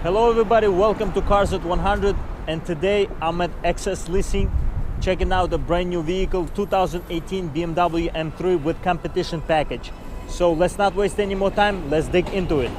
Hello everybody, welcome to Cars at 100, and today I'm at XS Leasing checking out a brand new vehicle, 2018 BMW M3 with competition package. So let's not waste any more time, let's dig into it.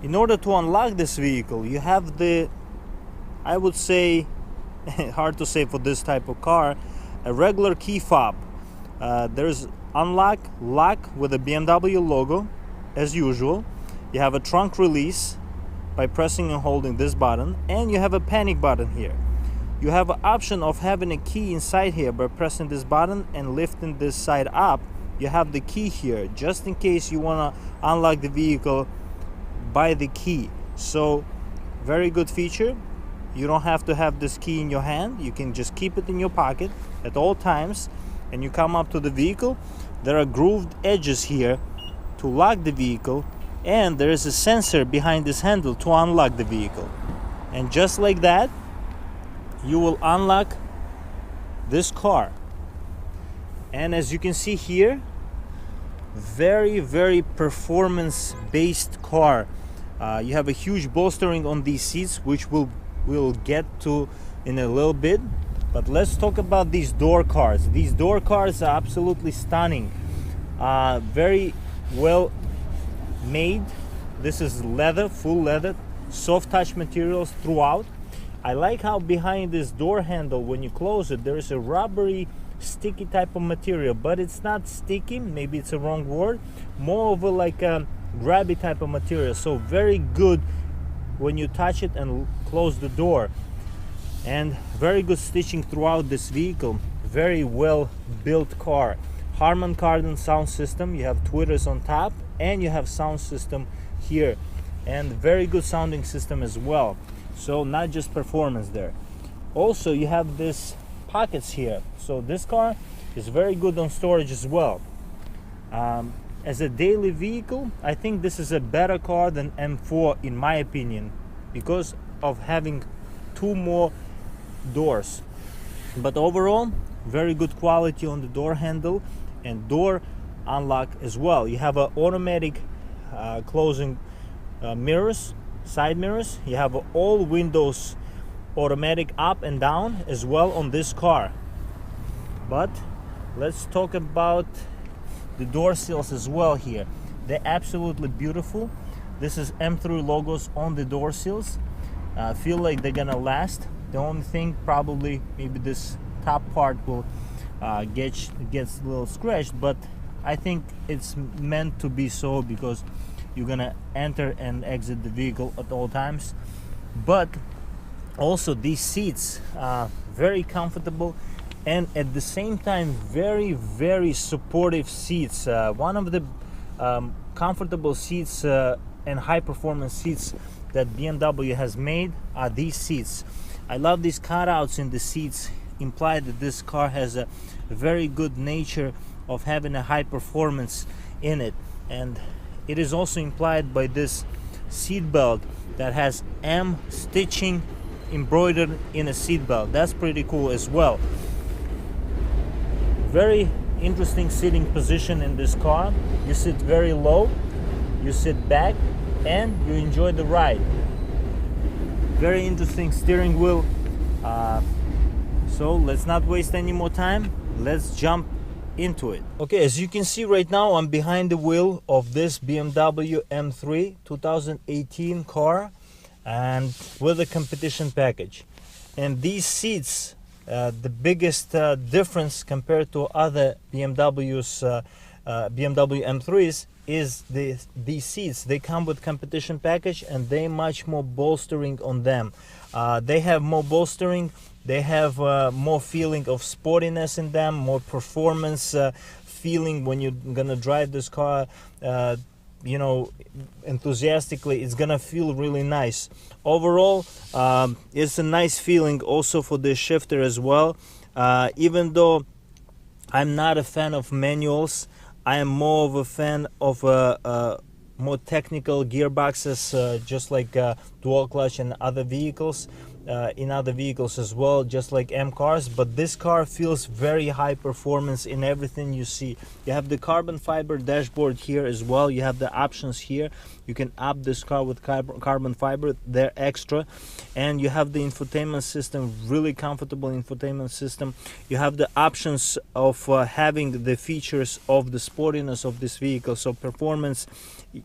In order to unlock this vehicle, you have the, I would say, hard to say for this type of car, a regular key fob. There's unlock, lock with a BMW logo, as usual. You have a trunk release by pressing and holding this button, and you have a panic button here. You have an option of having a key inside here by pressing this button and lifting this side up. You have the key here, just in case you want to unlock the vehicle by the key. So very good feature. You don't have to have this key in your hand, you can just keep it in your pocket at all times. And you come up to the vehicle, there are grooved edges here to lock the vehicle, and there is a sensor behind this handle to unlock the vehicle. And just like that, you will unlock this car. And as you can see here, very performance based car. You have a huge bolstering on these seats, which we'll get to in a little bit. But let's talk about these door cards. These door cards are absolutely stunning, very well made. This is leather, full leather, soft touch materials throughout. I like how behind this door handle, when you close it, there is a rubbery sticky type of material, but it's not sticky, maybe it's a wrong word, more of a like a grabby type of material. So very good when you touch it and close the door. And very good stitching throughout this vehicle. Very well built car. Harman Kardon sound system, you have tweeters on top, and you have sound system here, and very good sounding system as well. So not just performance there. Also you have this pockets here, so this car is very good on storage as well. As a daily vehicle, I think this is a better car than M4 in my opinion, because of having two more doors. But overall, very good quality on the door handle and door unlock as well. You have an automatic closing mirrors, side mirrors. You have all windows automatic up and down as well on this car. But let's talk about the door sills as well here. They're absolutely beautiful. This is M3 logos on the door sills. Feel like they're gonna last. The only thing, probably maybe this top part will gets a little scratched, but I think it's meant to be so, because you're gonna enter and exit the vehicle at all times. But also these seats are very comfortable, and at the same time very supportive seats. One of the comfortable seats and high performance seats that BMW has made are these seats. I love these cutouts in the seats, imply that this car has a very good nature of having a high performance in it. And it is also implied by this seat belt that has M stitching embroidered in a seat belt. That's pretty cool as well. Very interesting sitting position in this car. You sit very low, you sit back, and you enjoy the ride. Very interesting steering wheel. So let's not waste any more time, let's jump into it. Okay, as you can see right now, I'm behind the wheel of this BMW M3 2018 car, and with a competition package. And these seats, the biggest difference compared to other BMW M3s is these seats. They come with competition package and they much more bolstering on them. They have more bolstering, they have more feeling of sportiness in them, more performance feeling when you're gonna drive this car, you know, enthusiastically. It's gonna feel really nice. Overall, it's a nice feeling also for the shifter as well. Even though I'm not a fan of manuals, I am more of a fan of more technical gearboxes, just like dual clutch and other vehicles, in other vehicles as well, just like M cars. But this car feels very high performance in everything you see. You have the carbon fiber dashboard here as well. You have the options here. You can up this car with carbon fiber, they're extra. And you have the infotainment system, really comfortable infotainment system. You have the options of having the features of the sportiness of this vehicle, so performance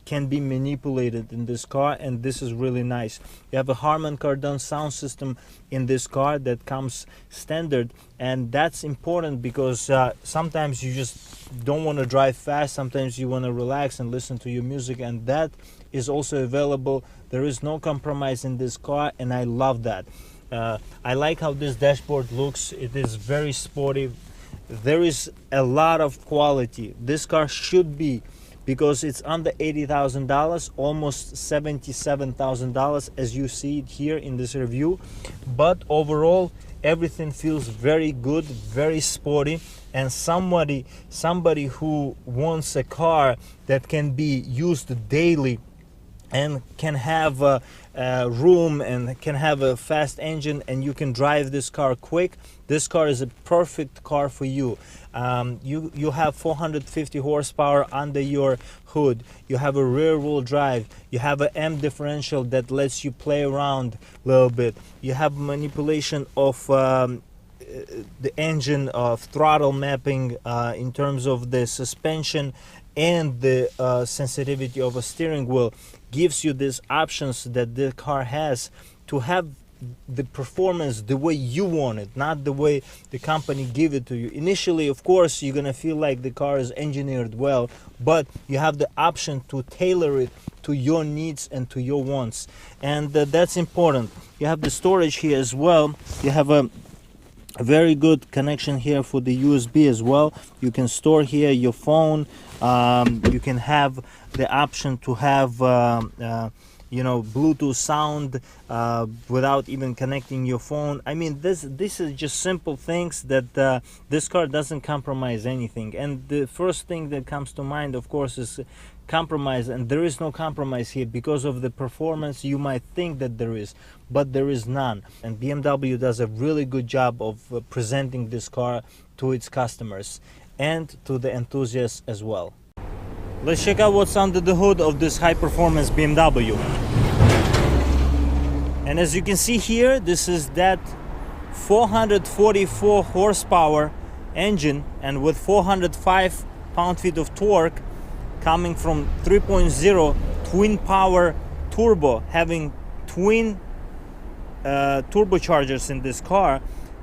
can be manipulated in this car, and this is really nice. You have a Harman Kardon sound system in this car that comes standard, and that's important because sometimes you just don't want to drive fast, sometimes you want to relax and listen to your music, and that is also available. There is no compromise in this car, and I love that. I like how this dashboard looks. It is very sporty. There is a lot of quality. This car should be, because it's under $80,000, almost $77,000 as you see it here in this review. But overall, everything feels very good, very sporty, and somebody who wants a car that can be used daily and can have room and can have a fast engine, and you can drive this car quick, this car is a perfect car for you. You have 450 horsepower under your hood. You have a rear wheel drive. You have an M differential that lets you play around a little bit. You have manipulation of the engine, of throttle mapping in terms of the suspension, and the sensitivity of a steering wheel gives you these options that the car has to have the performance the way you want it, not the way the company give it to you. Initially, of course, you're gonna feel like the car is engineered well, but you have the option to tailor it to your needs and to your wants, and that's important. You have the storage here as well. You have a very good connection here for the USB as well. You can store here your phone. You can have the option to have you know, Bluetooth sound without even connecting your phone. I mean, this is just simple things that this car doesn't compromise anything. And the first thing that comes to mind, of course, is compromise, and there is no compromise here. Because of the performance, you might think that there is, but there is none. And BMW does a really good job of presenting this car to its customers and to the enthusiasts as well. Let's check out what's under the hood of this high-performance BMW. And as you can see here, this is that 444 horsepower engine, and with 405 pound-feet of torque, coming from 3.0 twin power turbo, having twin turbochargers in this car,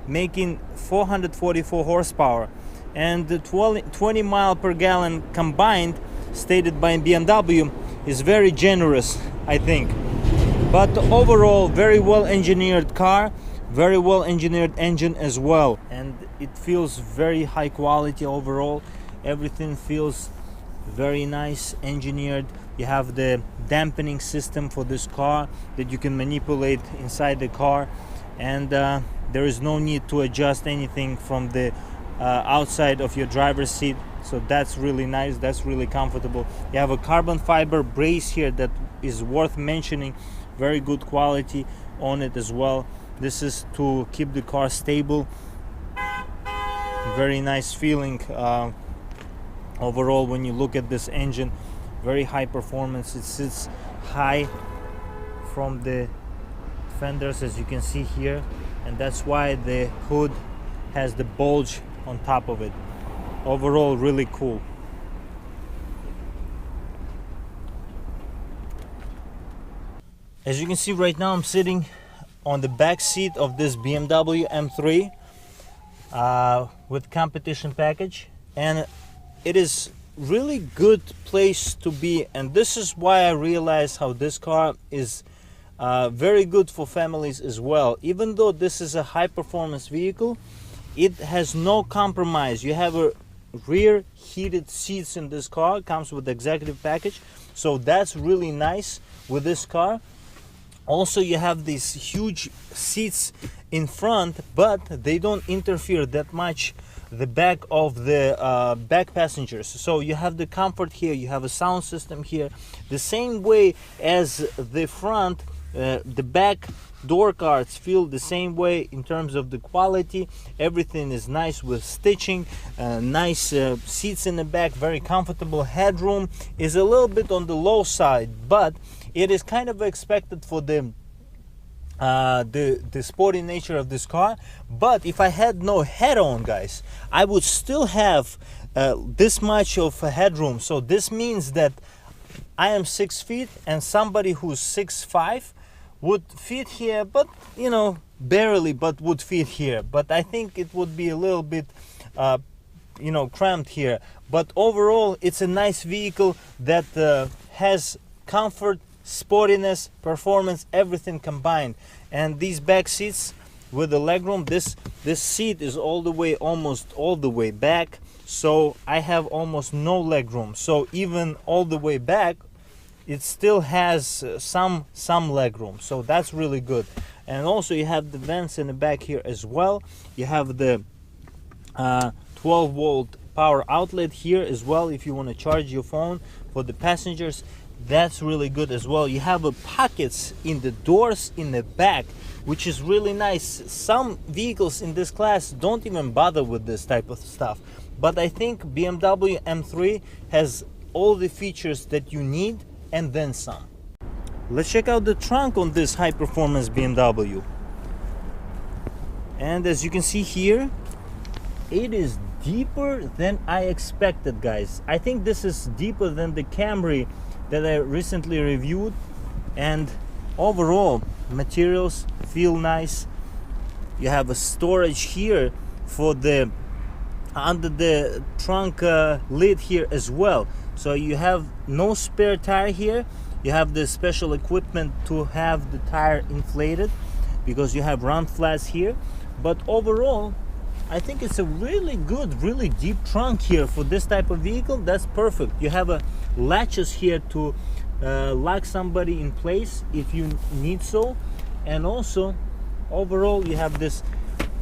making 444 horsepower, and the 20 mile per gallon combined, stated by BMW, is very generous, I think. But overall, very well engineered car, very well engineered engine as well, and it feels very high quality overall. Everything feels very nice, engineered. You have the dampening system for this car that you can manipulate inside the car, and there is no need to adjust anything from the outside of your driver's seat. So that's really nice, that's really comfortable. You have a carbon fiber brace here that is worth mentioning, very good quality on it as well. This is to keep the car stable. Very nice feeling overall when you look at this engine. Very high performance. It sits high from the fenders, as you can see here, and that's why the hood has the bulge on top of it. Overall, really cool. As you can see right now, I'm sitting on the back seat of this BMW M3 with competition package, and it is really good place to be. And this is why I realized how this car is very good for families as well. Even though this is a high performance vehicle, it has no compromise. You have a rear heated seats in this car. It comes with the executive package, so that's really nice with this car. Also, you have these huge seats in front, but they don't interfere that much the back of the back passengers. So you have the comfort here, you have a sound system here, the same way as the front. The back door cards feel the same way in terms of the quality. Everything is nice with stitching, nice seats in the back, very comfortable. Headroom is a little bit on the low side, but it is kind of expected for the sporty nature of this car. But if I had no head-on, guys, I would still have this much of a headroom. So this means that I am 6 feet and somebody who's 6'5" would fit here, but you know, barely, but would fit here. But I think it would be a little bit you know, cramped here. But overall, it's a nice vehicle that has comfort, sportiness, performance, everything combined. And these back seats with the legroom, this seat is almost all the way back, so I have almost no legroom. So even all the way back, it still has some legroom, so that's really good. And also you have the vents in the back here as well. You have the 12-volt power outlet here as well if you want to charge your phone for the passengers. That's really good as well. You have pockets in the doors in the back, which is really nice. Some vehicles in this class don't even bother with this type of stuff, but I think BMW M3 has all the features that you need and then some. Let's check out the trunk on this high performance BMW. And as you can see here, it is deeper than I expected, guys. I think this is deeper than the Camry that I recently reviewed, and overall materials feel nice. You have a storage here for the under the trunk lid here as well, so you have no spare tire here. You have the special equipment to have the tire inflated because you have round flats here. But overall, I think it's a really good, really deep trunk here for this type of vehicle. That's perfect. You have a latches here to lock somebody in place if you need so. And also overall you have this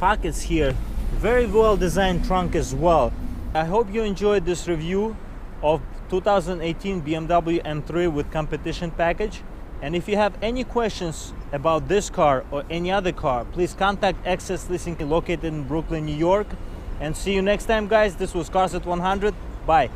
pockets here. Very well designed trunk as well. I hope you enjoyed this review of 2018 BMW M3 with competition package. And if you have any questions about this car or any other car, please contact XS Leasing located in Brooklyn, New York. And see you next time, guys. This was Cars at 100. Bye.